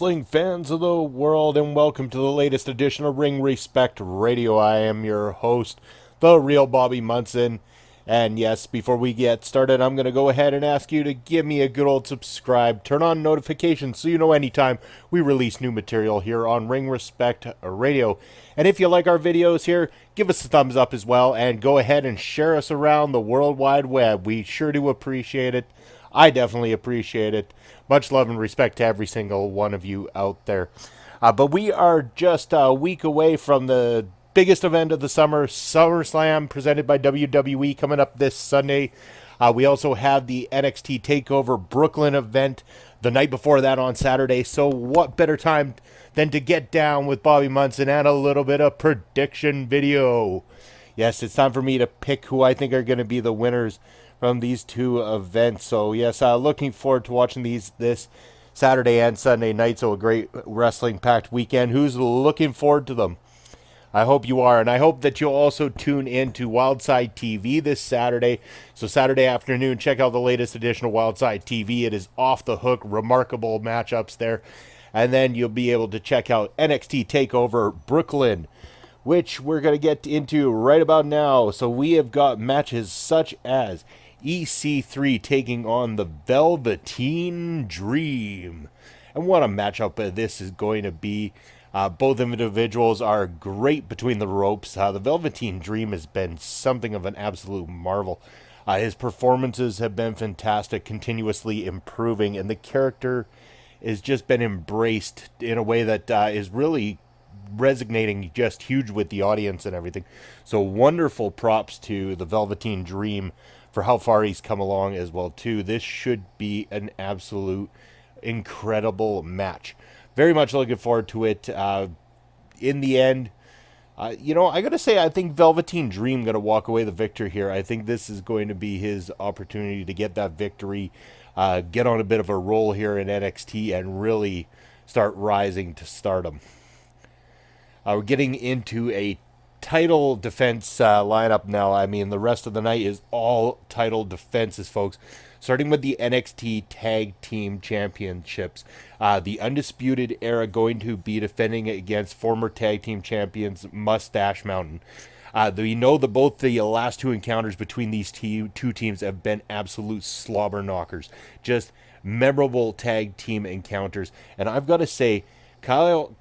wrestling fans of the world, and welcome to the latest edition of Ring Respect Radio. I am your host, the Real Bobby Munson. And yes, before we get started, I'm going to go ahead and ask you to give me a good old subscribe, turn on notifications so you know anytime we release new material here on Ring Respect Radio. And if you like our videos here, give us a thumbs up as well, and go ahead and share us around the World Wide Web. We sure do appreciate it. I definitely appreciate it. Much love and respect to every single one of you out there. But we are just a week away from the biggest event of the summer, Summerslam, presented by WWE, coming up this Sunday. We also have the NXT Takeover Brooklyn event the night before that on Saturday. So what better time than to get down with Bobby Munson and a little bit of prediction video. Yes, it's time for me to pick who I think are going to be the winners from these two events. So yes, looking forward to watching this Saturday and Sunday night. So a great wrestling packed weekend. Who's looking forward to them? I hope you are, and I hope that you'll also tune in to Wildside TV this Saturday. So Saturday afternoon, check out the latest edition of Wildside TV. It is off the hook, remarkable matchups there. And then you'll be able to check out NXT TakeOver Brooklyn, which we're going to get into right about now. So we have got matches such as EC3 taking on the Velveteen Dream. And what a matchup this is going to be. Both individuals are great between the ropes. The Velveteen Dream has been something of an absolute marvel. His performances have been fantastic, continuously improving, and the character has just been embraced in a way that is really resonating just huge with the audience and everything. So wonderful props to the Velveteen Dream for how far he's come along as well too. This should be an absolute incredible match. Very much looking forward to it. In the end, I gotta say, I think Velveteen Dream gonna walk away the victor here. I think this is going to be his opportunity to get that victory, get on a bit of a roll here in NXT, and really start rising to stardom. We're getting into a title defense lineup now. I mean, the rest of the night is all title defenses, folks. Starting with the NXT Tag Team Championships. The Undisputed Era going to be defending against former Tag Team Champions Mustache Mountain. We know that both the last two encounters between these two teams have been absolute slobber knockers. Just memorable tag team encounters. And I've got to say, Kyle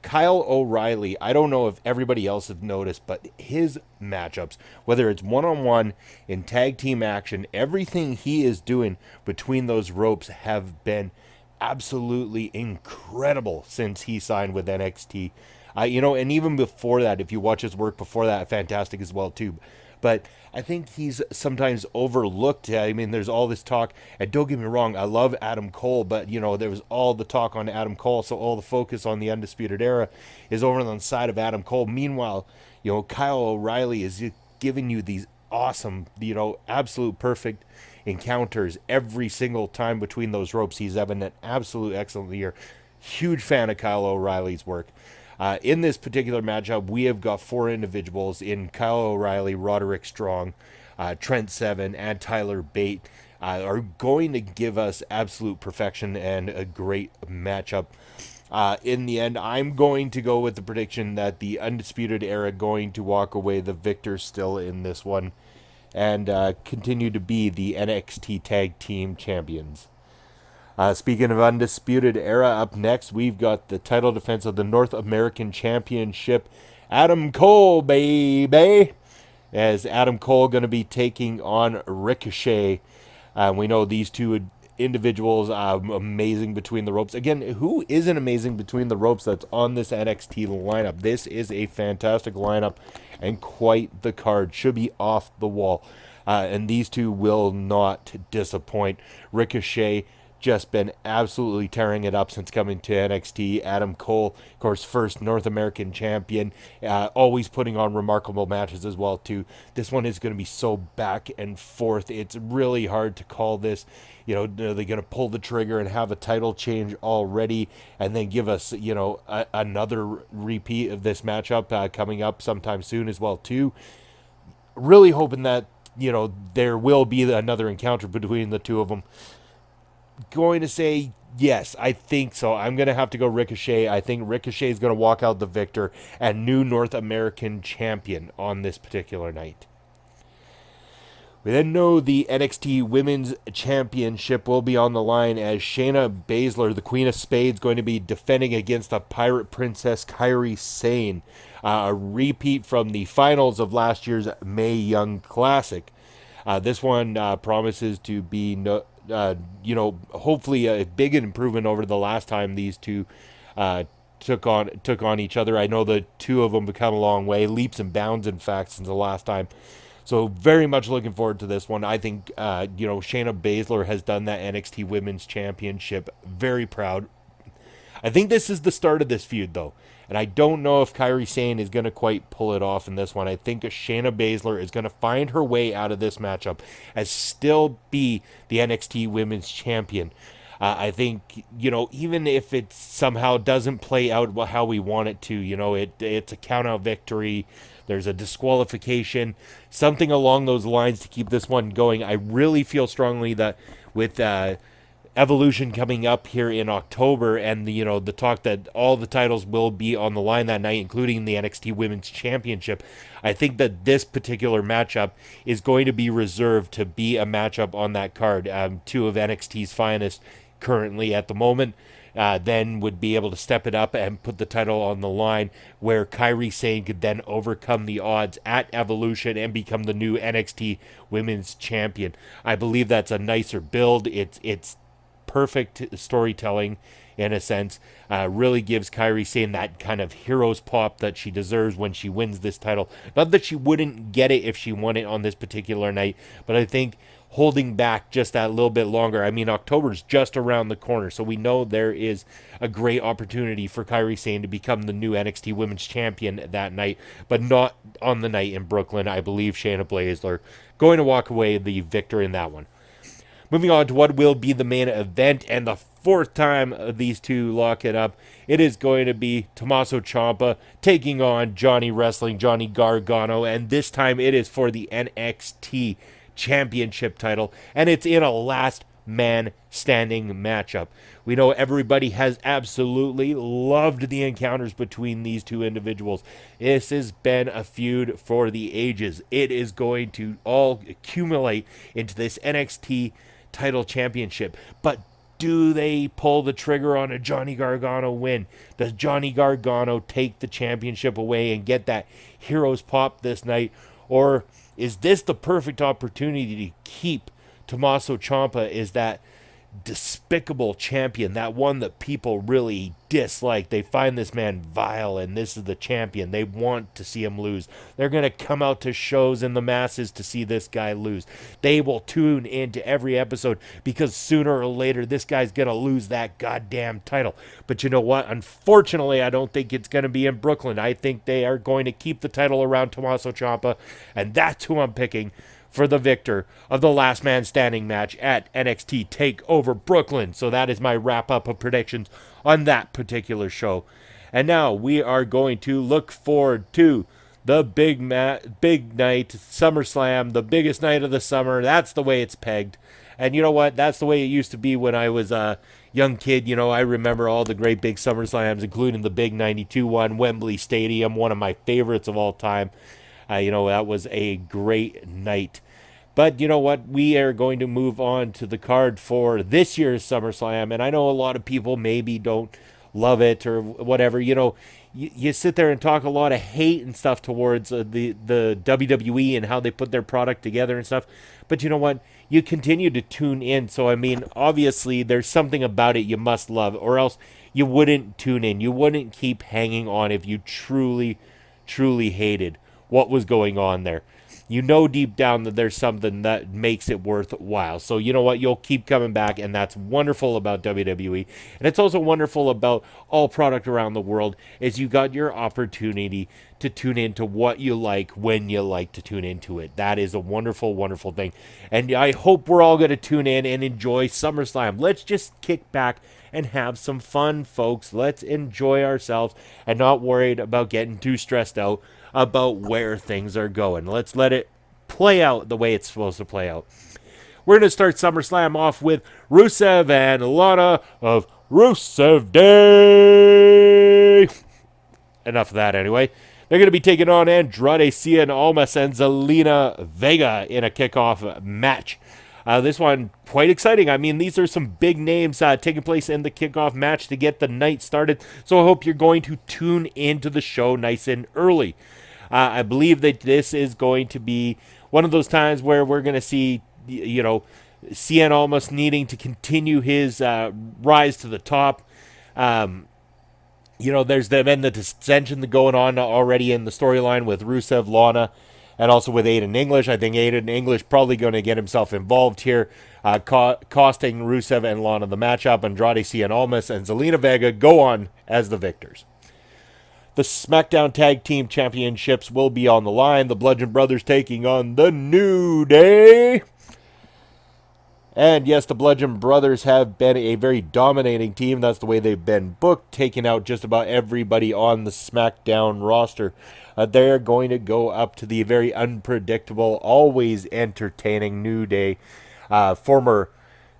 O'Reilly, I don't know if everybody else has noticed, but his matchups, whether it's one-on-one, in tag team action, everything he is doing between those ropes have been absolutely incredible since he signed with NXT. And even before that, if you watch his work before that, fantastic as well too. But I think he's sometimes overlooked. I mean, there's all this talk, and don't get me wrong, I love Adam Cole, but, there was all the talk on Adam Cole, so all the focus on the Undisputed Era is over on the side of Adam Cole. Meanwhile, Kyle O'Reilly is giving you these awesome, absolute perfect encounters every single time between those ropes. He's having an absolute excellent year. Huge fan of Kyle O'Reilly's work. In this particular matchup, we have got four individuals in Kyle O'Reilly, Roderick Strong, Trent Seven, and Tyler Bate are going to give us absolute perfection and a great matchup. In the end, I'm going to go with the prediction that the Undisputed Era going to walk away the victor still in this one and continue to be the NXT Tag Team Champions. Speaking of Undisputed Era, up next, we've got the title defense of the North American Championship. Adam Cole, baby! As Adam Cole going to be taking on Ricochet. We know these two individuals are amazing between the ropes. Again, who isn't amazing between the ropes that's on this NXT lineup? This is a fantastic lineup and quite the card. Should be off the wall. And these two will not disappoint. Ricochet just been absolutely tearing it up since coming to NXT. Adam Cole, of course, first North American champion, always putting on remarkable matches as well too. This one is going to be so back and forth. It's really hard to call this. Are they going to pull the trigger and have a title change already and then give us, another repeat of this matchup coming up sometime soon as well too? Really hoping that, there will be another encounter between the two of them. going to say yes, I think so. I'm going to have to go Ricochet. I think Ricochet is going to walk out the victor and new North American champion on this particular night. We then know the NXT Women's Championship will be on the line as Shayna Baszler, the Queen of Spades, going to be defending against the Pirate Princess Kairi Sane. A repeat from the finals of last year's Mae Young Classic. This one promises to be, hopefully a big improvement over the last time these two took on each other. I know the two of them have come a long way, leaps and bounds, in fact, since the last time. So very much looking forward to this one. I think, Shayna Baszler has done that NXT Women's Championship very proud. I think this is the start of this feud, though. And I don't know if Kairi Sane is going to quite pull it off in this one. I think Shayna Baszler is going to find her way out of this matchup and still be the NXT Women's Champion. I think, even if it somehow doesn't play out how we want it to, it's a count-out victory, there's a disqualification, something along those lines to keep this one going. I really feel strongly that with Evolution coming up here in October and the talk that all the titles will be on the line that night, including the NXT Women's Championship, I think that this particular matchup is going to be reserved to be a matchup on that card. Two of NXT's finest currently at the moment then would be able to step it up and put the title on the line, where Kairi Sane could then overcome the odds at Evolution and become the new NXT Women's Champion. I believe that's a nicer build. It's perfect storytelling in a sense. Really gives Kairi Sane that kind of hero's pop that she deserves when she wins this title. Not that she wouldn't get it if she won it on this particular night, but I think holding back just that little bit longer. I mean, October's just around the corner, so we know there is a great opportunity for Kairi Sane to become the new NXT Women's Champion that night, but not on the night in Brooklyn. I believe Shayna Baszler going to walk away the victor in that one. Moving on to what will be the main event, and the fourth time these two lock it up, it is going to be Tommaso Ciampa taking on Johnny Gargano, and this time it is for the NXT Championship title, and it's in a last man standing matchup. We know everybody has absolutely loved the encounters between these two individuals. This has been a feud for the ages. It is going to all accumulate into this NXT title championship, but do they pull the trigger on a Johnny Gargano win? Does Johnny Gargano take the championship away and get that hero's pop this night? Or is this the perfect opportunity to keep Tommaso Ciampa as that despicable champion, that one that people really dislike? They find this man vile, and this is the champion. They want to see him lose. They're going to come out to shows in the masses to see this guy lose. They will tune into every episode because sooner or later this guy's going to lose that goddamn title. But you know what? Unfortunately, I don't think it's going to be in Brooklyn. I think they are going to keep the title around Tommaso Ciampa, and that's who I'm picking for the victor of the last man standing match at NXT Takeover Brooklyn. So that is my wrap-up of predictions on that particular show. And now we are going to look forward to the big night, SummerSlam, the biggest night of the summer. That's the way it's pegged. And you know what? That's the way it used to be when I was a young kid. I remember all the great big SummerSlams, including the big 92 one, Wembley Stadium, one of my favorites of all time. That was a great night. But you know what? We are going to move on to the card for this year's SummerSlam. And I know a lot of people maybe don't love it or whatever. You sit there and talk a lot of hate and stuff towards the WWE and how they put their product together and stuff. But you know what? You continue to tune in. So, I mean, obviously there's something about it you must love, or else you wouldn't tune in. You wouldn't keep hanging on if you truly, truly hated what was going on there. Deep down that there's something that makes it worthwhile. So you know what? You'll keep coming back, and that's wonderful about WWE. And it's also wonderful about all product around the world is you got your opportunity to tune into what you like when you like to tune into it. That is a wonderful, wonderful thing. And I hope we're all going to tune in and enjoy SummerSlam. Let's just kick back and have some fun, folks. Let's enjoy ourselves and not worried about getting too stressed out about where things are going. Let's let it play out the way it's supposed to play out. We're going to start SummerSlam off with Rusev and Lana of Rusev Day. Enough of that anyway. They're going to be taking on Andrade Cien Almas and Zelina Vega in a kickoff match. This one, quite exciting. I mean, these are some big names taking place in the kickoff match to get the night started. So I hope you're going to tune into the show nice and early. I believe that this is going to be one of those times where we're going to see, Cien Almas needing to continue his rise to the top. There's been the dissension going on already in the storyline with Rusev, Lana, and also with Aiden English. I think Aiden English probably going to get himself involved here, costing Rusev and Lana the matchup. Andrade Cien Almas and Zelina Vega go on as the victors. The SmackDown Tag Team Championships will be on the line. The Bludgeon Brothers taking on the New Day. And yes, the Bludgeon Brothers have been a very dominating team. That's the way they've been booked, taking out just about everybody on the SmackDown roster. They're going to go up to the very unpredictable, always entertaining New Day, former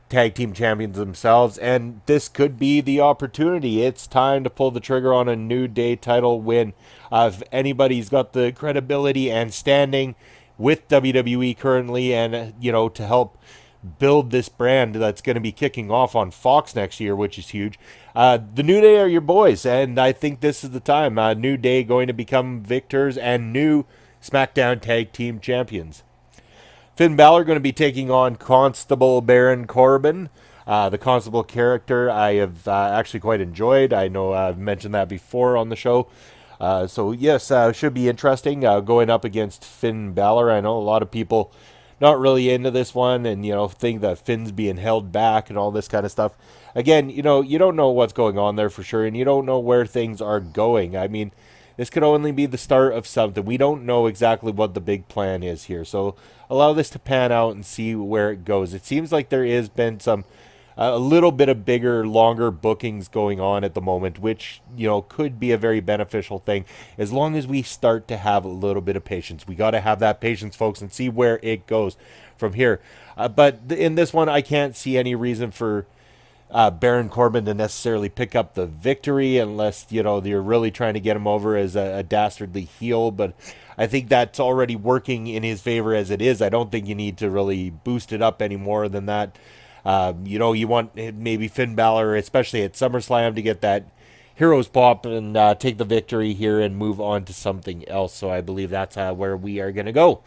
tag team champions themselves. And this could be the opportunity. It's time to pull the trigger on a New Day title win. If anybody's got the credibility and standing with WWE currently, and, to help build this brand that's going to be kicking off on Fox next year, which is huge. The New Day are your boys, and I think this is the time. New Day going to become victors and new SmackDown Tag Team Champions. Finn Balor going to be taking on Constable Baron Corbin. The Constable character I have actually quite enjoyed. I know I've mentioned that before on the show. So yes, should be interesting going up against Finn Balor. I know a lot of people not really into this one and, think that Finn's being held back and all this kind of stuff. Again, you don't know what's going on there for sure, and you don't know where things are going. I mean, this could only be the start of something. We don't know exactly what the big plan is here. So allow this to pan out and see where it goes. It seems like there has been a little bit of bigger, longer bookings going on at the moment, which, could be a very beneficial thing as long as we start to have a little bit of patience. We got to have that patience, folks, and see where it goes from here. But in this one, I can't see any reason for Baron Corbin to necessarily pick up the victory unless, you're really trying to get him over as a dastardly heel. But I think that's already working in his favor as it is. I don't think you need to really boost it up any more than that. You want maybe Finn Balor, especially at SummerSlam, to get that Heroes Pop and take the victory here and move on to something else. So I believe that's where we are going to go.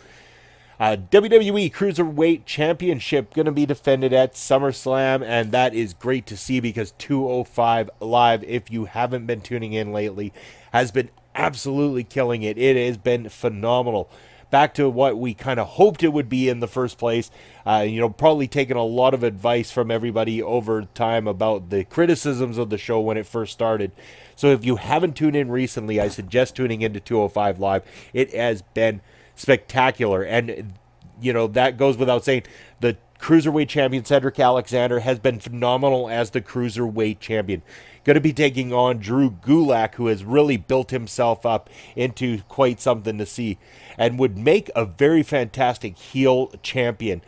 WWE Cruiserweight Championship going to be defended at SummerSlam, and that is great to see because 205 Live, if you haven't been tuning in lately, has been absolutely killing it. It has been phenomenal. Back to what we kind of hoped it would be in the first place. Probably taking a lot of advice from everybody over time about the criticisms of the show when it first started. So if you haven't tuned in recently, I suggest tuning into 205 Live. It has been spectacular. And, that goes without saying. The Cruiserweight champion, Cedric Alexander, has been phenomenal as the Cruiserweight champion. Going to be taking on Drew Gulak, who has really built himself up into quite something to see and would make a very fantastic heel champion.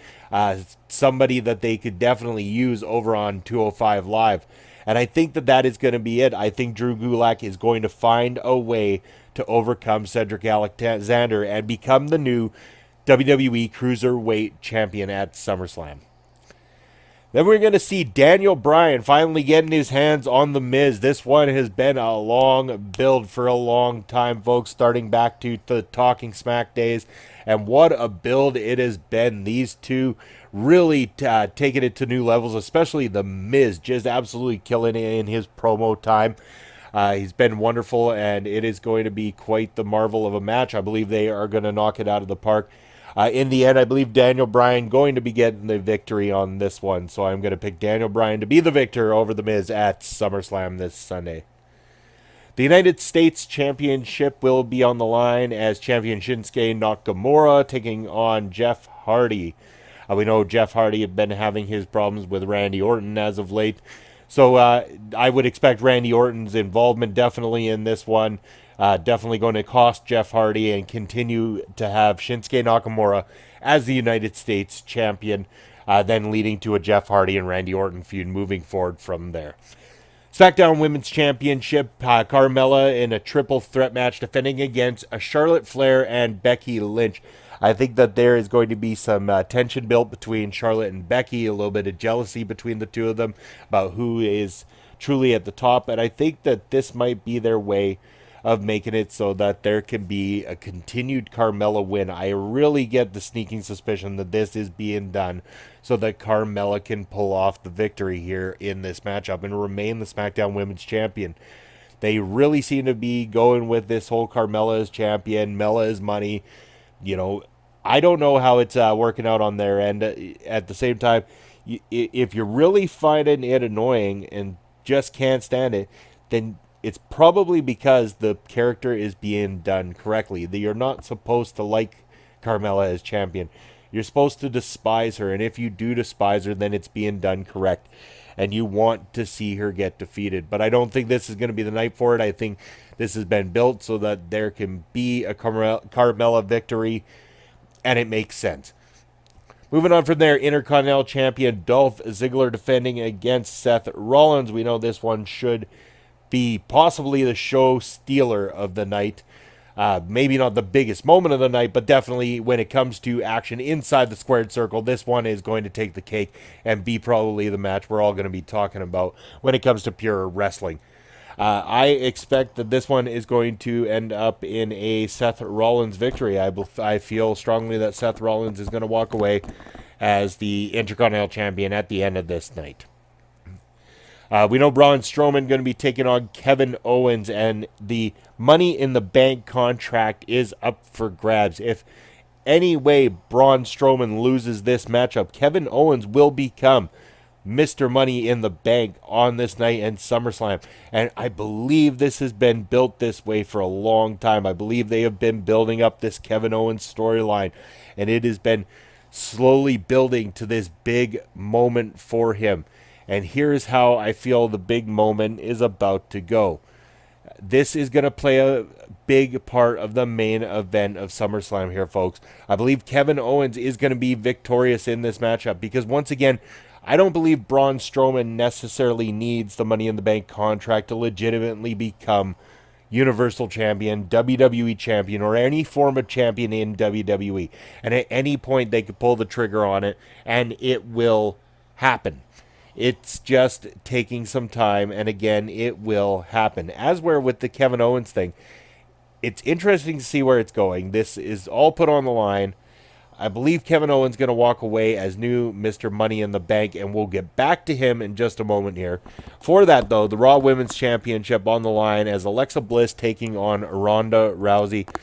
Somebody that they could definitely use over on 205 Live. And I think that is going to be it. I think Drew Gulak is going to find a way to overcome Cedric Alexander and become the new WWE Cruiserweight champion at SummerSlam. Then we're going to see Daniel Bryan finally getting his hands on The Miz. This one has been a long build for a long time, folks, starting back to the Talking Smack days. And what a build it has been. These two really taking it to new levels, especially The Miz, just absolutely killing it in his promo time. He's been wonderful, and it is going to be quite the marvel of a match. I believe they are going to knock it out of the park. In the end, I believe Daniel Bryan going to be getting the victory on this one. So I'm going to pick Daniel Bryan to be the victor over The Miz at SummerSlam this Sunday. The United States Championship will be on the line as champion Shinsuke Nakamura taking on Jeff Hardy. We know Jeff Hardy had been having his problems with Randy Orton as of late. So I would expect Randy Orton's involvement definitely in this one. Definitely going to cost Jeff Hardy and continue to have Shinsuke Nakamura as the United States champion. then leading to a Jeff Hardy and Randy Orton feud moving forward from there. SmackDown Women's Championship, Carmella in a triple threat match defending against Charlotte Flair and Becky Lynch. I think that there is going to be some tension built between Charlotte and Becky, a little bit of jealousy between the two of them about who is truly at the top, and I think that this might be their way of making it so that there can be a continued Carmella win. I really get the sneaking suspicion that this is being done so that Carmella can pull off the victory here in this matchup and remain the SmackDown Women's Champion. They really seem to be going with this whole Carmella as champion, Mella is money. I don't know how it's working out on their end. At the same time, if you're really finding it annoying and just can't stand it, then it's probably because the character is being done correctly. You're not supposed to like Carmella as champion. You're supposed to despise her, and if you do despise her, then it's being done correct, and you want to see her get defeated. But I don't think this is going to be the night for it. I think this has been built so that there can be a Carmella victory, and it makes sense. Moving on from there, Intercontinental Champion Dolph Ziggler defending against Seth Rollins. We know this one should be possibly the show stealer of the night. Maybe not the biggest moment of the night, but definitely when it comes to action inside the squared circle, this one is going to take the cake and be probably the match we're all going to be talking about when it comes to pure wrestling. I expect that this one is going to end up in a Seth Rollins victory. I feel strongly that Seth Rollins is going to walk away as the Intercontinental Champion at the end of this night. We know Braun Strowman going to be taking on Kevin Owens, and the Money in the Bank contract is up for grabs. If any way Braun Strowman loses this matchup, Kevin Owens will become Mr. Money in the Bank on this night in SummerSlam. And I believe this has been built this way for a long time. I believe they have been building up this Kevin Owens storyline, and it has been slowly building to this big moment for him. And here's how I feel the big moment is about to go. This is going to play a big part of the main event of SummerSlam here, folks. I believe Kevin Owens is going to be victorious in this matchup because, once again, I don't believe Braun Strowman necessarily needs the Money in the Bank contract to legitimately become Universal Champion, WWE Champion, or any form of champion in WWE. And at any point, they could pull the trigger on it, and it will happen. It's just taking some time, and again, it will happen. As we're with the Kevin Owens thing, it's interesting to see where it's going. This is all put on the line. I believe Kevin Owens going to walk away as new Mr. Money in the Bank, and we'll get back to him in just a moment here. For that, though, the Raw Women's Championship on the line as Alexa Bliss taking on Ronda Rousey.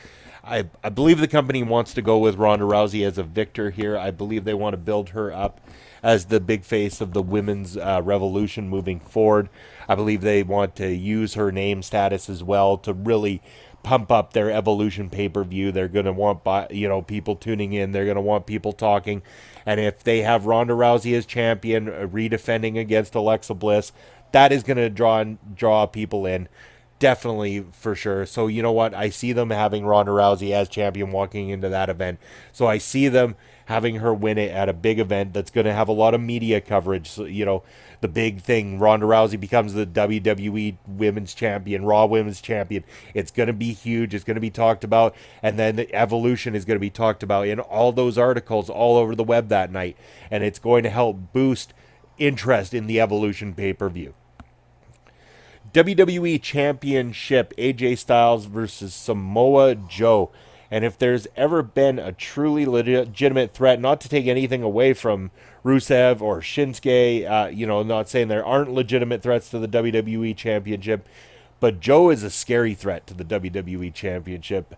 I believe the company wants to go with Ronda Rousey as a victor here. I believe they want to build her up as the big face of the women's revolution moving forward. I believe they want to use her name status as well to really pump up their Evolution pay-per-view. They're going to want people tuning in. They're going to want people talking. And if they have Ronda Rousey as champion, redefending against Alexa Bliss, that is going to draw people in. Definitely, for sure. So you know what? I see them having Ronda Rousey as champion walking into that event. So I see them having her win it at a big event that's going to have a lot of media coverage. So, the big thing, Ronda Rousey becomes the WWE Women's Champion, Raw Women's Champion. It's going to be huge. It's going to be talked about. And then the Evolution is going to be talked about in all those articles all over the web that night. And it's going to help boost interest in the Evolution pay-per-view. WWE Championship, AJ Styles versus Samoa Joe. And if there's ever been a truly legitimate threat, not to take anything away from Rusev or Shinsuke, not saying there aren't legitimate threats to the WWE Championship, but Joe is a scary threat to the WWE Championship.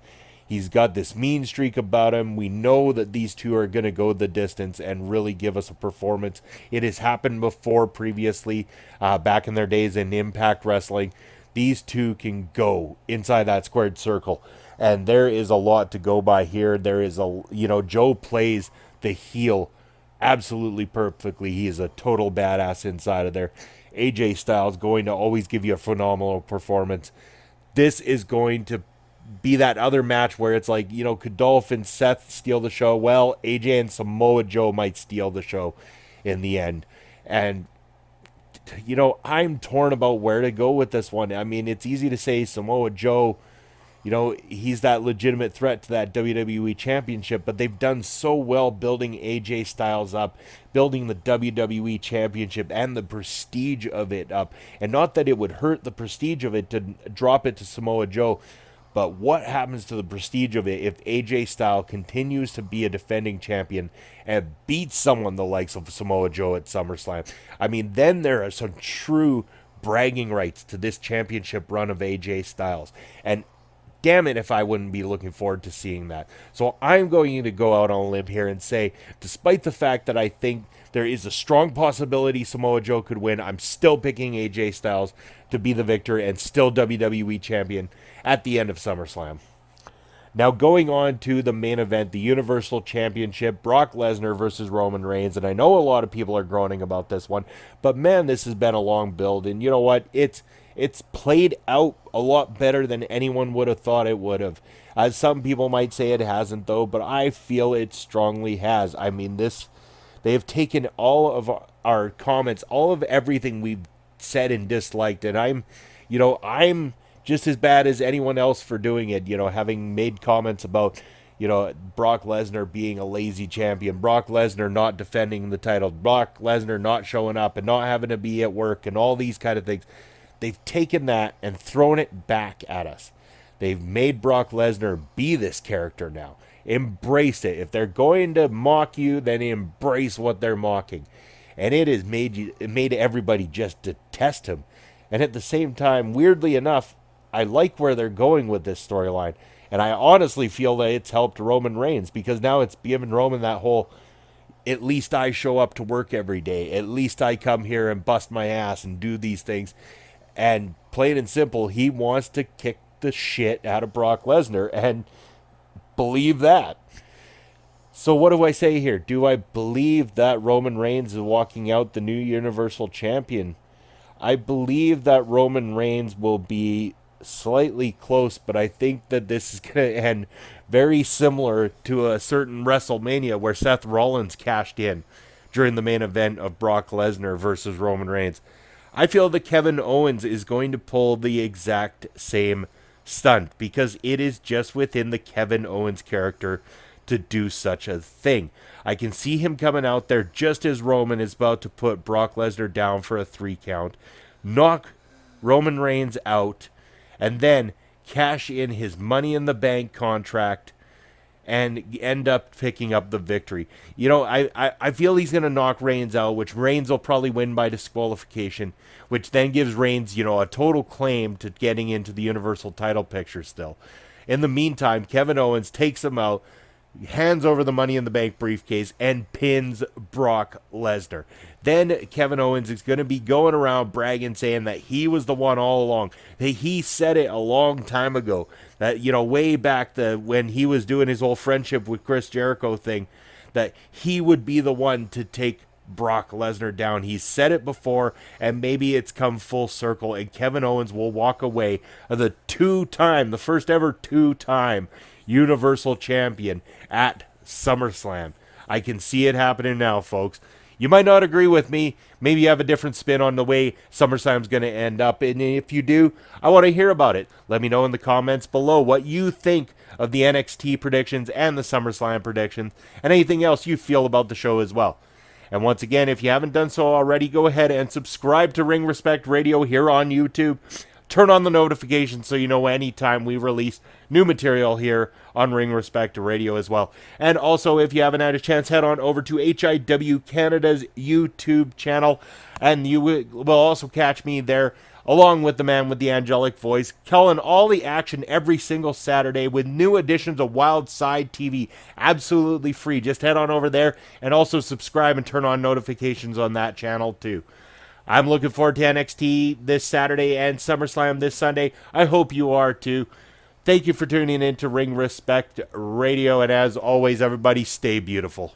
He's got this mean streak about him. We know that these two are going to go the distance and really give us a performance. It has happened before previously, back in their days in Impact Wrestling. These two can go inside that squared circle. And there is a lot to go by here. There is Joe plays the heel absolutely perfectly. He is a total badass inside of there. AJ Styles going to always give you a phenomenal performance. This is going to be that other match where it's like, could Dolph and Seth steal the show? Well, AJ and Samoa Joe might steal the show. in the end. And I'm torn about where to go with this one. I mean, it's easy to say Samoa Joe, he's that legitimate threat to that WWE Championship, but they've done so well building AJ Styles up, building the WWE Championship and the prestige of it up. And not that it would hurt the prestige of it to drop it to Samoa Joe, but what happens to the prestige of it if AJ Styles continues to be a defending champion and beats someone the likes of Samoa Joe at SummerSlam? I mean, then there are some true bragging rights to this championship run of AJ Styles. And damn it if I wouldn't be looking forward to seeing that. So I'm going to go out on a limb here and say, despite the fact that I think there is a strong possibility Samoa Joe could win, I'm still picking AJ Styles to be the victor and still WWE champion at the end of SummerSlam. Now going on to the main event, the Universal Championship, Brock Lesnar versus Roman Reigns. And I know a lot of people are groaning about this one, but man, this has been a long build. And you know what? It's played out a lot better than anyone would have thought it would have. As some people might say it hasn't, though, but I feel it strongly has. I mean, they have taken all of our comments, all of everything we've said and disliked, and I'm just as bad as anyone else for doing it, having made comments about, Brock Lesnar being a lazy champion, Brock Lesnar not defending the title, Brock Lesnar not showing up and not having to be at work and all these kind of things. They've taken that and thrown it back at us. They've made Brock Lesnar be this character now. Embrace it. If they're going to mock you, then embrace what they're mocking. And it has made everybody just detest him. And at the same time, weirdly enough, I like where they're going with this storyline. And I honestly feel that it's helped Roman Reigns, because now it's given Roman that whole, at least I show up to work every day. At least I come here and bust my ass and do these things. And plain and simple, he wants to kick the shit out of Brock Lesnar, and believe that. So what do I say here? Do I believe that Roman Reigns is walking out the new Universal Champion? I believe that Roman Reigns will be slightly close, but I think that this is going to end very similar to a certain WrestleMania where Seth Rollins cashed in during the main event of Brock Lesnar versus Roman Reigns. I feel that Kevin Owens is going to pull the exact same stunt, because it is just within the Kevin Owens character to do such a thing. I can see him coming out there just as Roman is about to put Brock Lesnar down for a 3 count, knock Roman Reigns out, and then cash in his Money in the Bank contract and end up picking up the victory. I feel he's going to knock Reigns out, which Reigns will probably win by disqualification, which then gives Reigns, a total claim to getting into the Universal title picture still. In the meantime, Kevin Owens takes him out, hands over the Money in the Bank briefcase, and pins Brock Lesnar. Then Kevin Owens is going to be going around bragging, saying that he was the one all along. That he said it a long time ago. That, way back when he was doing his whole friendship with Chris Jericho thing, that he would be the one to take Brock Lesnar down. He's said it before, and maybe it's come full circle, and Kevin Owens will walk away the first ever 2-time Universal Champion at SummerSlam. I can see it happening now, folks. You might not agree with me. Maybe you have a different spin on the way SummerSlam's going to end up. And if you do, I want to hear about it. Let me know in the comments below what you think of the NXT predictions and the SummerSlam predictions, and anything else you feel about the show as well. And once again, if you haven't done so already, go ahead and subscribe to Ring Respect Radio here on YouTube. Turn on the notifications so you know anytime we release new material here on Ring Respect Radio as well. And also, if you haven't had a chance, head on over to HIW Canada's YouTube channel, and you will also catch me there, along with the man with the angelic voice, calling all the action every single Saturday with new editions of Wild Side TV, absolutely free. Just head on over there and also subscribe and turn on notifications on that channel too. I'm looking forward to NXT this Saturday and SummerSlam this Sunday. I hope you are too. Thank you for tuning in to Ring Respect Radio, and as always, everybody, stay beautiful.